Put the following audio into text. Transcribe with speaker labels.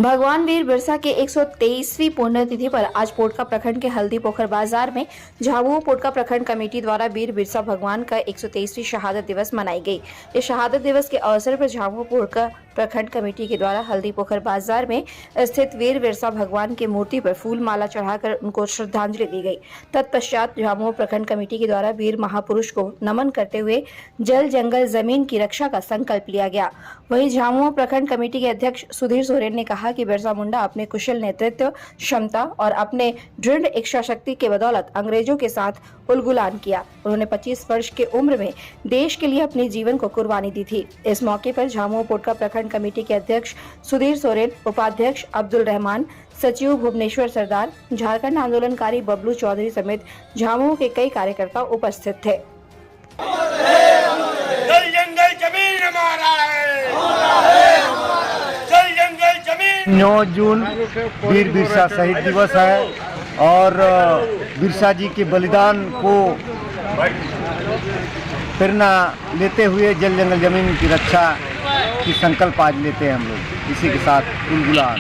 Speaker 1: भगवान वीर बिरसा के 123वीं पुण्यतिथि पर आज पोटका प्रखंड के हल्दी पोखर बाजार में झाबुआ पोटका प्रखंड कमेटी द्वारा वीर बिरसा भगवान का 123वीं शहादत दिवस मनाई गई। इस शहादत दिवस के अवसर पर झाबुआ पोटका प्रखंड कमेटी के द्वारा हल्दी पोखर बाजार में स्थित वीर बिरसा भगवान की मूर्ति पर फूल माला चढ़ाकर उनको श्रद्धांजलि दी गई। तत्पश्चात झाबुआ प्रखंड कमेटी के द्वारा वीर महापुरुष को नमन करते हुए जल जंगल जमीन की रक्षा का संकल्प लिया गया। वहीं झाबुआ प्रखंड कमेटी के अध्यक्ष सुधीर सोरेन ने कहा कि बिरसा मुंडा अपने कुशल नेतृत्व क्षमता और अपने दृढ़ इच्छा शक्ति के बदौलत अंग्रेजों के साथ उलगुलान किया। उन्होंने 25 वर्ष की उम्र में देश के लिए अपने जीवन को कुर्बानी दी थी। इस मौके पर झाबुआ पोटका प्रखंड कमेटी के अध्यक्ष सुधीर सोरेन, उपाध्यक्ष अब्दुल रहमान, सचिव भुवनेश्वर सरदार, झारखंड आंदोलनकारी बबलू चौधरी समेत झाबुआ के कई कार्यकर्ता उपस्थित थे।
Speaker 2: जल जंगल जमीन हमारा है, जल जंगल जमीन।
Speaker 3: 9 जून वीर बिरसा शहीद दिवस है और बिरसा जी के बलिदान को प्रेरणा लेते हुए जल जंगल जमीन की रक्षा की संकल्प आज लेते हैं हम लोग। इसी के साथ उलगुलान।